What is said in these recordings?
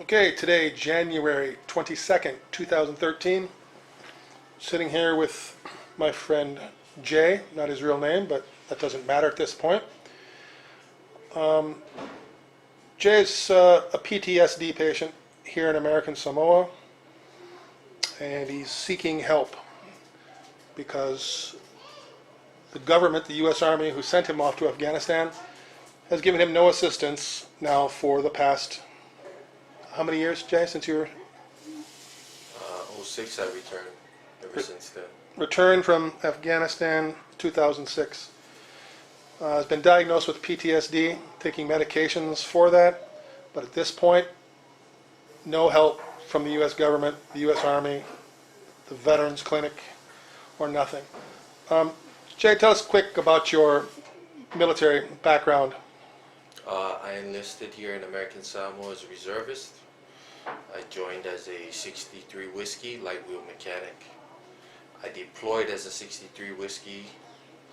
Okay, today, January 22nd, 2013. Sitting here with my friend Jay, not his real name, but that doesn't matter at this point. Jay's a PTSD patient here in American Samoa, and he's seeking help because the government, the U.S. Army, who sent him off to Afghanistan, has given him no assistance now for the past, how many years, Jay, since you were '06 I returned, ever since then. returned from Afghanistan, 2006? Has been diagnosed with PTSD, taking medications for that, but at this point, no help from the U.S. government, the U.S. Army, the Veterans Clinic, or nothing. Jay, tell us quick about your military background. I enlisted here in American Samoa as a reservist. I joined as a 63 Whiskey light wheel mechanic. I deployed as a 63 Whiskey.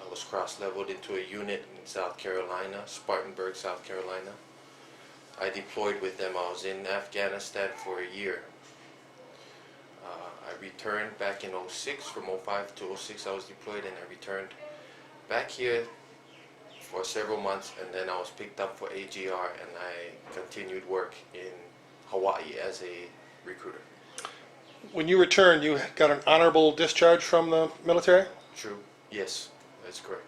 I was cross-leveled into a unit in South Carolina, Spartanburg, South Carolina. I deployed with them. I was in Afghanistan for a year. I returned back in '06. From '05 to '06 I was deployed, and I returned back here for several months, and then I was picked up for AGR, and I continued work in Hawaii as a recruiter. When you returned, you got an honorable discharge from the military? True. Yes, that's correct.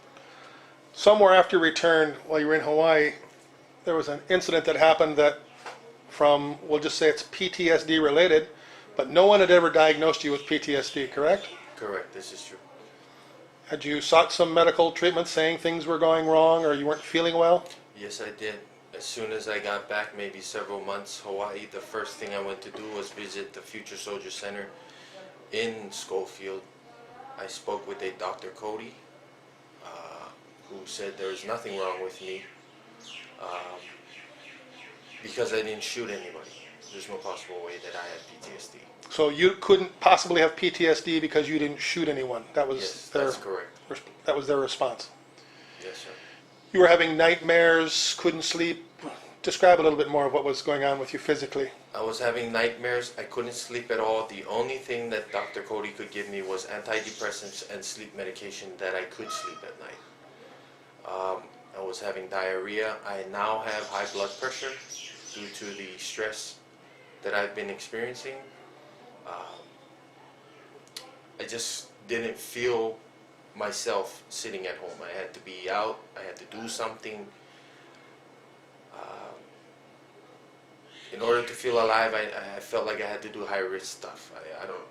Somewhere after you returned, while you were in Hawaii, there was an incident that happened that from, we'll just say it's PTSD related, but no one had ever diagnosed you with PTSD, correct? Correct, this is true. Had you sought some medical treatment saying things were going wrong or you weren't feeling well? Yes, I did. As soon as I got back, maybe several months, Hawaii, the first thing I went to do was visit the Future Soldier Center in Schofield. I spoke with a Dr. Cody, who said there was nothing wrong with me because I didn't shoot anybody. There's no possible way that I had PTSD. So you couldn't possibly have PTSD because you didn't shoot anyone. That was Yes, their that's correct. that was their response. Yes, sir. You were having nightmares, couldn't sleep. Describe a little bit more of what was going on with you physically. I was having nightmares. I couldn't sleep at all. The only thing that Dr. Cody could give me was antidepressants and sleep medication that I could sleep at night. I was having diarrhea. I now have high blood pressure due to the stress that I've been experiencing. I just didn't feel myself sitting at home. I had to be out. I had to do something. In order to feel alive, I felt like I had to do high risk stuff.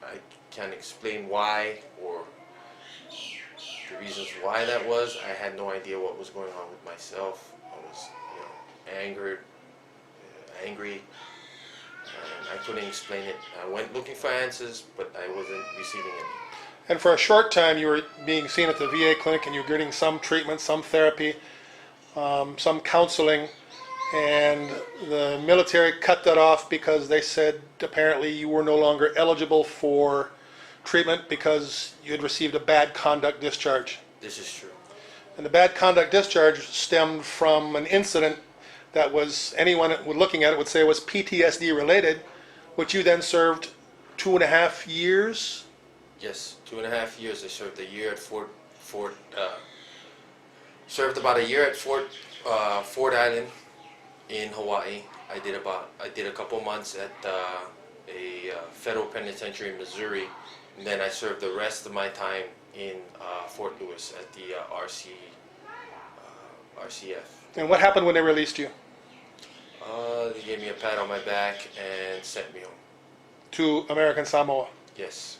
I can't explain why or the reasons why that was. I had no idea what was going on with myself. I was, angry, and I couldn't explain it. I went looking for answers, but I wasn't receiving any. And for a short time, you were being seen at the VA clinic, and you were getting some treatment, some therapy, some counseling, and the military cut that off because they said apparently you were no longer eligible for treatment because you had received a bad conduct discharge. This is true. And the bad conduct discharge stemmed from an incident that was, anyone looking at it would say was PTSD related, which you then served 2.5 years. Yes, 2.5 years. I served a year at served about a year at Fort Island in Hawaii. I did a couple months at a federal penitentiary in Missouri, and then I served the rest of my time in Fort Lewis at the RCF. And what happened when they released you? They gave me a pat on my back and sent me home. To American Samoa. Yes.